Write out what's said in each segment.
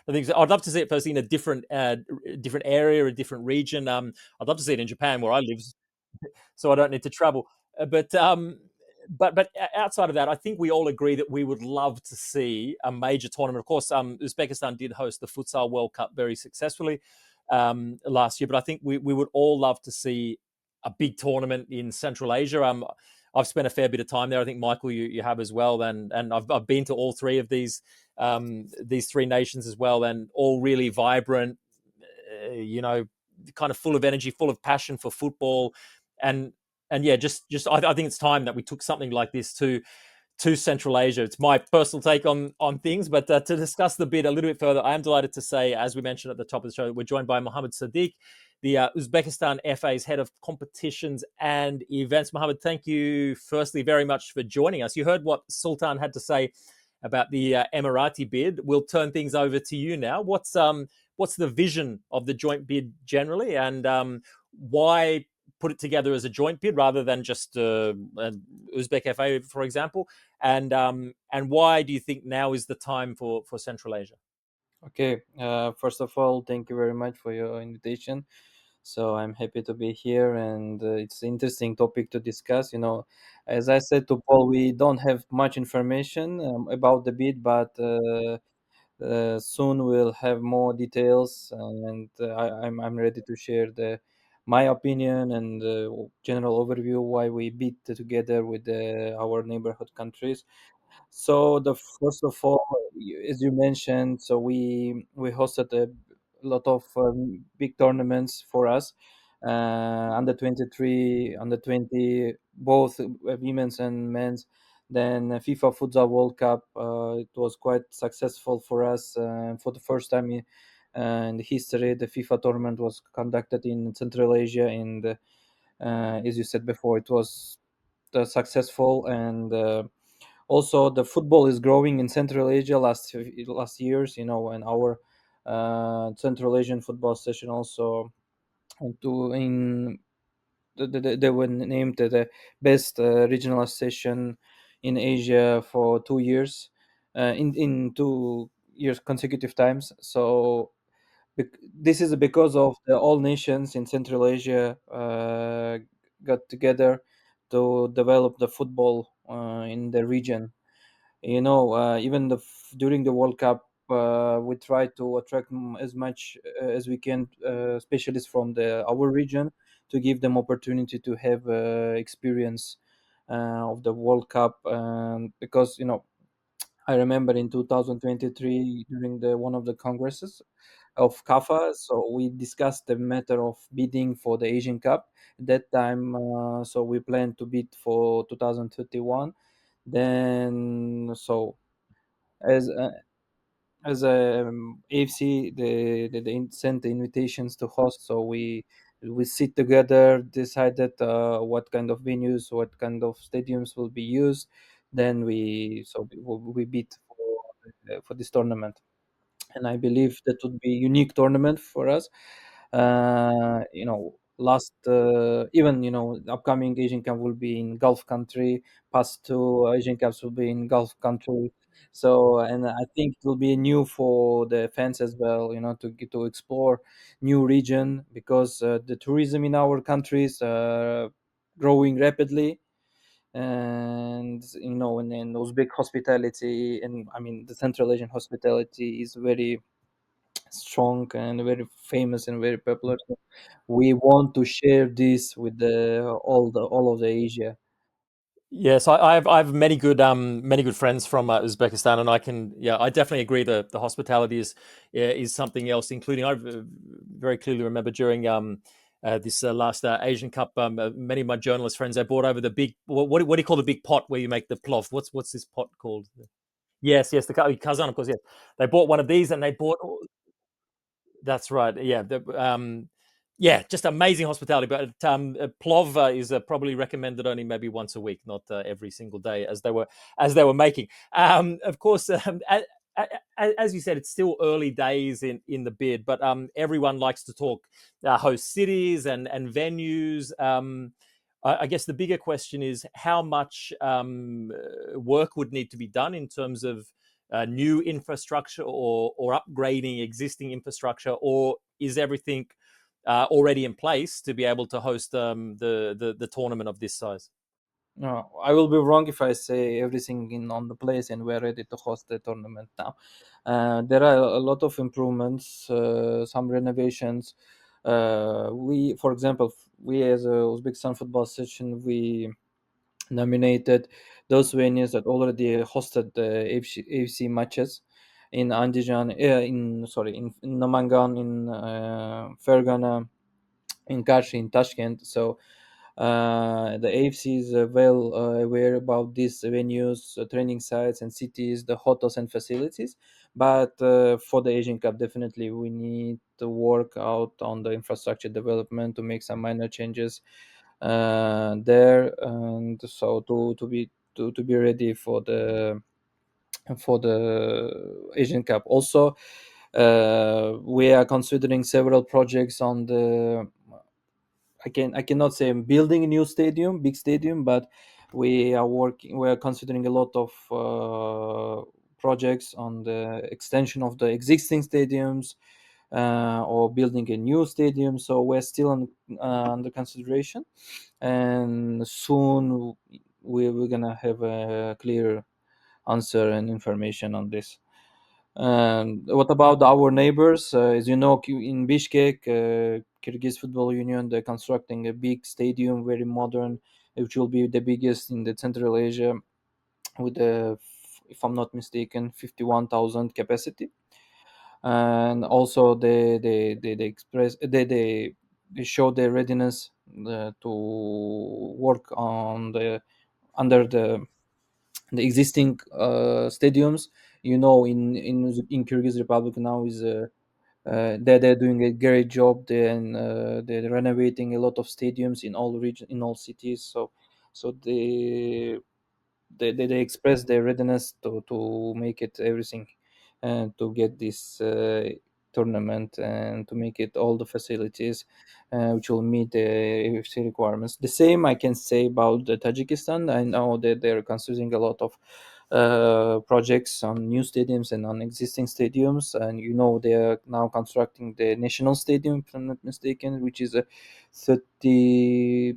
I think so. I'd love to see it first in a different area, a different region. I'd love to see it in Japan where I live, so I don't need to travel. But outside of that, I think we all agree that we would love to see a major tournament. Of course, Uzbekistan did host the Futsal World Cup very successfully last year, but I think we would all love to see a big tournament in Central Asia. I've spent a fair bit of time there. I think Michael, you have as well, and I've been to all three of these three nations as well, and all really vibrant. Kind of full of energy, full of passion for football, and yeah, I think it's time that we took something like this to Central Asia. It's my personal take on things, but to discuss the bid a little bit further, I am delighted to say, as we mentioned at the top of the show, we're joined by Mohammed Sodik, the Uzbekistan FA's head of competitions and events. Mohammed, thank you firstly very much for joining us. You heard what Sultan had to say about the Emirati bid. We'll turn things over to you now. What's the vision of the joint bid generally, and why put it together as a joint bid rather than just an Uzbek FA, for example? And why do you think now is the time for Central Asia? Okay, first of all, thank you very much for your invitation. So I'm happy to be here, and it's an interesting topic to discuss. As I said to Paul, we don't have much information about the bid, but soon we'll have more details, and I'm ready to share my opinion and general overview why we bid together with our neighborhood countries. So the first of all, as you mentioned, so we hosted a lot of big tournaments for us, under 23, under 20, both women's and men's. Then FIFA Futsal World Cup, it was quite successful for us. For the first time in the history, the FIFA tournament was conducted in Central Asia, and as you said before, it was successful. And also the football is growing in Central Asia last years, and our Central Asian Football Association also to in they were named the best regional association in Asia for 2 years, in 2 years consecutive times. So this is because of the all nations in Central Asia got together to develop the football in the region. Even during the World Cup, we try to attract as much as we can specialists from our region to give them opportunity to have experience of the World Cup, because I remember in 2023 during the one of the congresses of CAFA, so we discussed the matter of bidding for the Asian Cup. At that time, so we planned to bid for 2031. Then, so as as AFC, they sent the invitations to host. So we sit together, decided what kind of venues, what kind of stadiums will be used. Then we bid for this tournament, and I believe that would be unique tournament for us. Last even upcoming Asian Cup will be in Gulf country. Past two Asian Cups will be in Gulf country. So, and I think it will be new for the fans as well. To get to explore new region, because the tourism in our countries growing rapidly, and and Uzbek hospitality, and I mean the Central Asian hospitality is very strong and very famous and very popular. So we want to share this with all of the Asia. Yes, I have many good friends from Uzbekistan, and I definitely agree that the hospitality is something else. Including, I very clearly remember during this last Asian Cup, many of my journalist friends, they brought over the big, what do you call the big pot where you make the plov? What's this pot called? Yes, yes, the kazan, of course. Yes, they bought one of these, and they bought. That's right. Yeah. Yeah, just amazing hospitality. But plov is probably recommended only maybe once a week, not every single day, as they were making. Of course, as you said, it's still early days in the bid, but everyone likes to talk host cities and venues. I guess the bigger question is how much work would need to be done in terms of new infrastructure or upgrading existing infrastructure, or is everything already in place to be able to host the tournament of this size? No, I will be wrong if I say everything in on the place and we're ready to host the tournament now. There are a lot of improvements, some renovations. For example, we as a Uzbekistan Football Association, we nominated those venues that already hosted the AFC matches in Andijan, in Namangan, in Fergana, in Kashi, in Tashkent. So the AFC is well aware about these venues, training sites, and cities, the hotels and facilities. But for the Asian Cup, definitely we need to work out on the infrastructure development to make some minor changes there, and so to be ready for the Asian Cup. Also, we are considering several projects on the. I cannot say I'm building a new stadium, big stadium, but we are working. We are considering a lot of projects on the extension of the existing stadiums, or building a new stadium. So we're still under consideration, and soon we're gonna have a clear answer and information on this. And what about our neighbors? As you know, in Bishkek, Kyrgyz Football Union, they're constructing a big stadium, very modern, which will be the biggest in the Central Asia, with if I'm not mistaken, 51,000 capacity. And also they express they show their readiness to work on the under the existing stadiums. You know, in Kyrgyz Republic now is they're doing a great job. They're renovating a lot of stadiums in all region, in all cities. So they express their readiness to make it everything, and to get this tournament, and to make it all the facilities which will meet the AFC requirements. The same I can say about the Tajikistan. I know that they're considering a lot of projects on new stadiums and on existing stadiums, and you know they are now constructing the national stadium, if I'm not mistaken, which is a 30,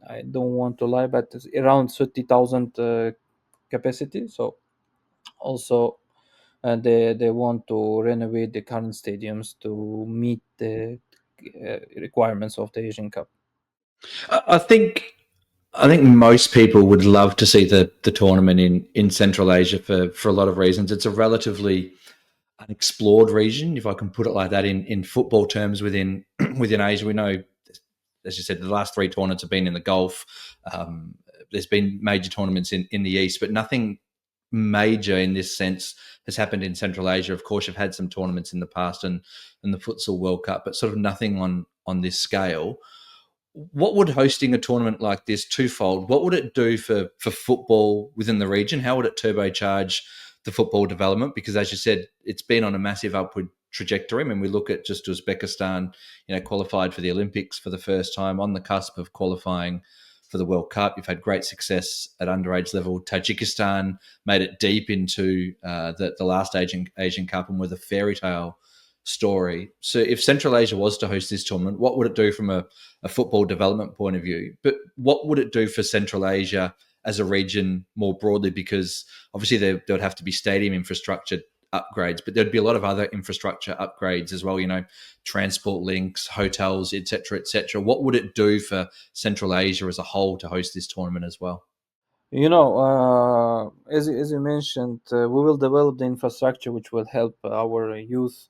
I don't want to lie, but it's around 30,000 capacity. So also they want to renovate the current stadiums to meet the requirements of the Asian Cup. I think most people would love to see the tournament in Central Asia for a lot of reasons. It's a relatively unexplored region, if I can put it like that, in football terms within within Asia. We know, as you said, the last three tournaments have been in the Gulf. There's been major tournaments in the East, but nothing major in this sense has happened in Central Asia. Of course, you've had some tournaments in the past and the Futsal World Cup, but sort of nothing on this scale. What would hosting a tournament like this, twofold, what would it do for football within the region? How would it turbocharge the football development? Because as you said, it's been on a massive upward trajectory. I mean, we look at just Uzbekistan, qualified for the Olympics for the first time, on the cusp of qualifying for the World Cup. You've had great success at underage level. Tajikistan made it deep into the last Asian Cup and with a fairy tale story. So if Central Asia was to host this tournament, what would it do from a football development point of view? But what would it do for Central Asia as a region more broadly? Because obviously there would have to be stadium infrastructure upgrades, but there'd be a lot of other infrastructure upgrades as well, transport links, hotels, etc., etc. What would it do for Central Asia as a whole to host this tournament as well? As you mentioned, we will develop the infrastructure which will help our youth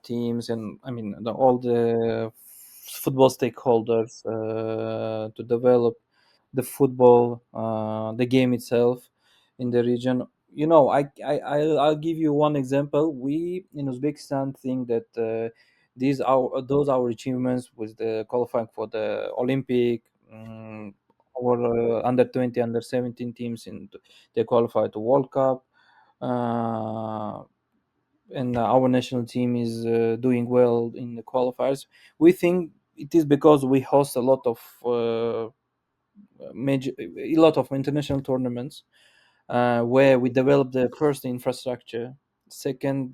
teams, and I mean all the football stakeholders to develop the football, the game itself in the region. I'll give you one example. We in Uzbekistan think that those our achievements with the qualifying for the Olympic. Our under 20, under 17 teams they qualify to World Cup. Uh, and our national team is doing well in the qualifiers. We think it is because we host a lot of international tournaments, where we develop the first infrastructure, second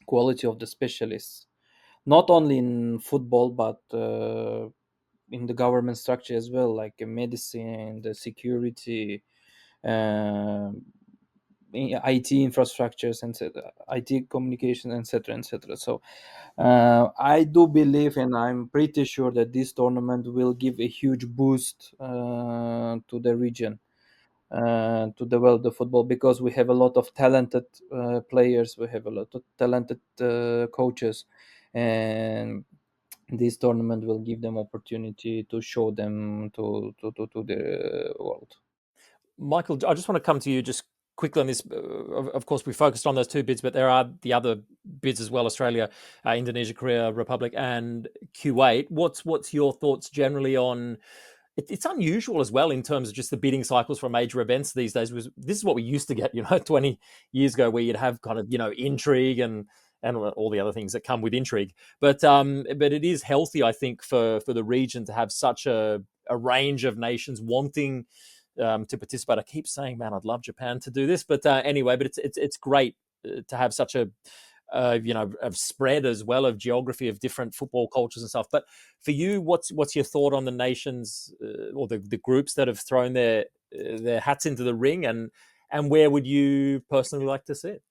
quality of the specialists, not only in football but in the government structure as well, like medicine, the security, uh, IT infrastructures, and IT communication, etc., etc. So I do believe, and I'm pretty sure that this tournament will give a huge boost to the region to develop the football, because we have a lot of talented players, we have a lot of talented coaches, and this tournament will give them opportunity to show them to the world. Michael, I just want to come to you just quickly on this. Of course, we focused on those two bids, but there are the other bids as well: Australia, Indonesia, Korea, Republic, and Kuwait. What's your thoughts generally on? It's unusual as well in terms of just the bidding cycles for major events these days. This is what we used to get, 20 years ago, where you'd have kind of intrigue and all the other things that come with intrigue. But it is healthy, I think, for the region to have such a range of nations wanting to participate. I keep saying, man, I'd love Japan to do this, but anyway, but it's great to have such a of spread as well, of geography, of different football cultures and stuff. But for you, what's your thought on the nations or the groups that have thrown their hats into the ring, and where would you personally like to see it?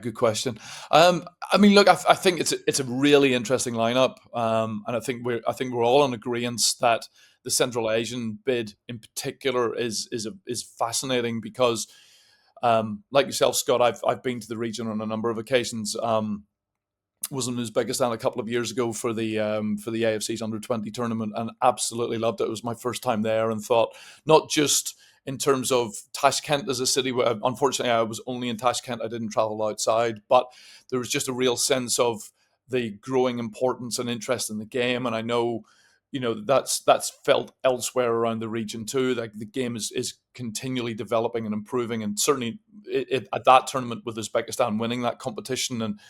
Good question. I mean, look, I think it's a really interesting lineup, and I think we're all in agreement that the Central Asian bid in particular is fascinating because, like yourself, Scott, I've been to the region on a number of occasions. Was in Uzbekistan a couple of years ago for the AFC's under-20 tournament, and absolutely loved it. It was my first time there, and thought, not just in terms of Tashkent as a city, where unfortunately I was only in Tashkent, I didn't travel outside, but there was just a real sense of the growing importance and interest in the game. And I know, that's felt elsewhere around the region too. Like, the game is continually developing and improving, and certainly at that tournament with Uzbekistan winning that competition, and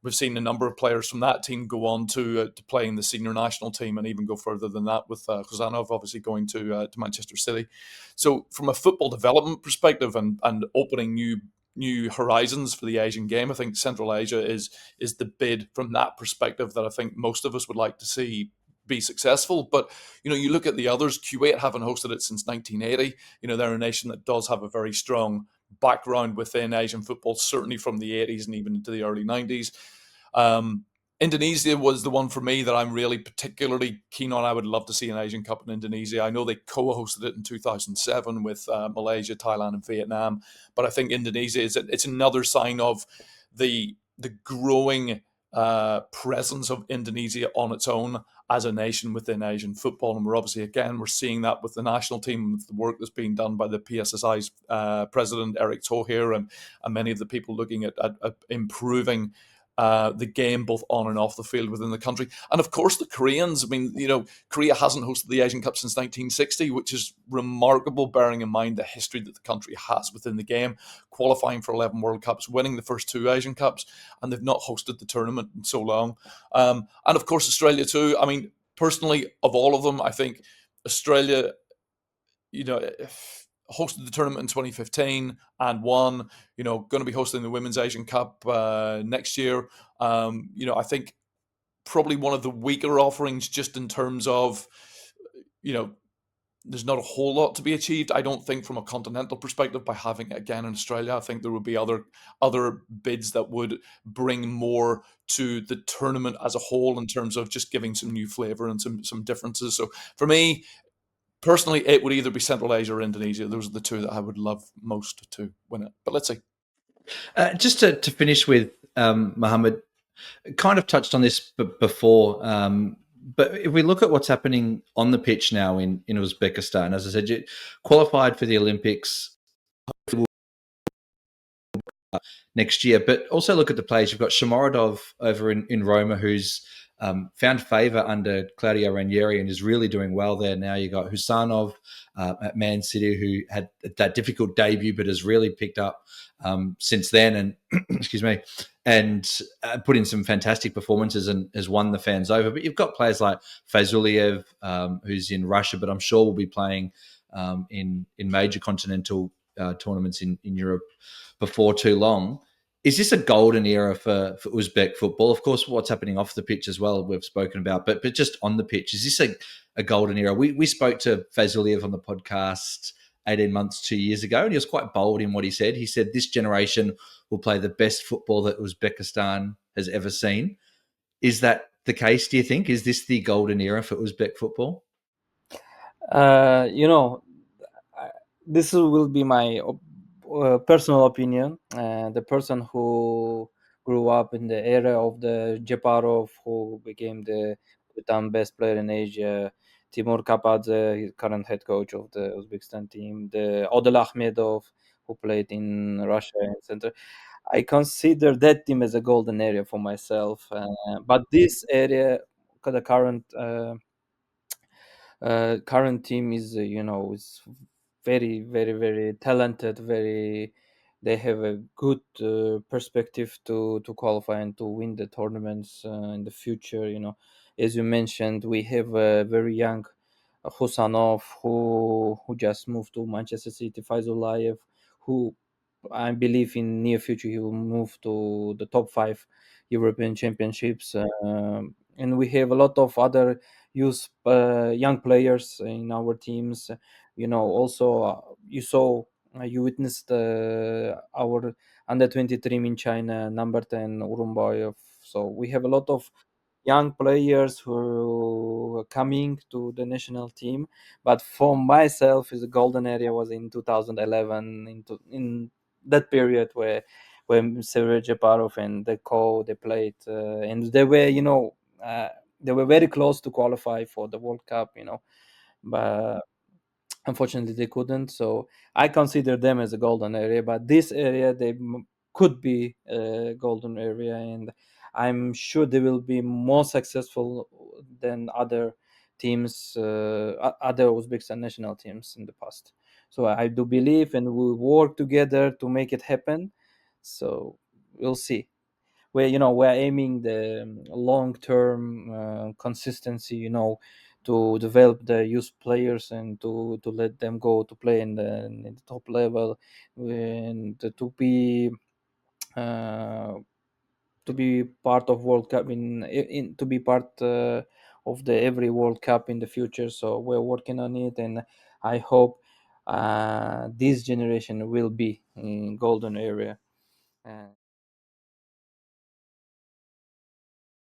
we've seen a number of players from that team go on to play in the senior national team, and even go further than that, with Khuzanov obviously going to Manchester City. So from a football development perspective and opening new horizons for the Asian game, I think Central Asia is the bid from that perspective that I think most of us would like to see be successful. But you look at the others. Kuwait haven't hosted it since 1980. They're a nation that does have a very strong background within Asian football, certainly from the 80s and even into the early 90s. Indonesia was the one for me that I'm really particularly keen on. I would love to see an Asian Cup in Indonesia. I know they co-hosted it in 2007 with Malaysia, Thailand, and Vietnam, but I think Indonesia it's another sign of the growing presence of Indonesia on its own as a nation within Asian football. And we're seeing that with the national team, with the work that's being done by the PSSI's president, Eric Tohir, and many of the people looking at improving the game both on and off the field within the country. And of course the Koreans. I mean, Korea hasn't hosted the Asian Cup since 1960, which is remarkable, bearing in mind the history that the country has within the game, qualifying for 11 World Cups, winning the first 2 Asian Cups, and they've not hosted the tournament in so long. And of course Australia too. I mean, personally, of all of them, I think Australia, hosted the tournament in 2015 and won. Going to be hosting the Women's Asian Cup next year. I think probably one of the weaker offerings, just in terms of, there's not a whole lot to be achieved, I don't think, from a continental perspective by having it again in Australia. I think there would be other bids that would bring more to the tournament as a whole, in terms of just giving some new flavour and some differences. So for me, personally, it would either be Central Asia or Indonesia. Those are the two that I would love most to win it. But let's see. Just to finish with, Mohammed, kind of touched on this before, but if we look at what's happening on the pitch now in Uzbekistan, as I said, you qualified for the Olympics next year, but also look at the players. You've got Shomurodov over in Roma, who's found favour under Claudio Ranieri and is really doing well there now. You got Husanov at Man City, who had that difficult debut but has really picked up since then, and excuse me, and put in some fantastic performances and has won the fans over. But you've got players like Fazuliev, who's in Russia, but I'm sure will be playing in major continental tournaments in Europe before too long. Is this a golden era for Uzbek football? Of course, what's happening off the pitch as well, we've spoken about, but just on the pitch, is this a golden era? We spoke to Fazuliev on the podcast 18 months, 2 years ago, and he was quite bold in what he said. He said this generation will play the best football that Uzbekistan has ever seen. Is that the case, do you think? Is this the golden era for Uzbek football? You know, this will be my personal opinion. The person who grew up in the era of the Jeparov, who became the best player in Asia, Timur Kapadze, his current head coach of the Uzbekistan team, the Odel Ahmedov, who played in Russia and center. I consider that team as a golden area for myself. But this area, the current team is is very very very talented, very they have a good perspective to qualify and to win the tournaments in the future. As you mentioned, we have a very young Husanov who just moved to Manchester City, Faizullayev, who I believe in near future he will move to the top 5 European championships. And we have a lot of other youth young players in our teams. Also you witnessed our under 23 in China, number 10 Urumbayev. So we have a lot of young players who are coming to the national team. But for myself, is the golden area was in 2011, in that period where when Sergei Jeparov and they played, and they were very close to qualify for the World Cup. But unfortunately they couldn't. So I consider them as a golden area, but this area could be a golden area, and I'm sure they will be more successful than other teams, other Uzbekistan national teams in the past. So I do believe, and we work together to make it happen. So we'll see. We're aiming the long term consistency, to develop the youth players and to let them go to play in the top level, and uh, to be part of World Cup in to be part of the every World Cup in the future. So we're working on it, and I hope this generation will be in golden area.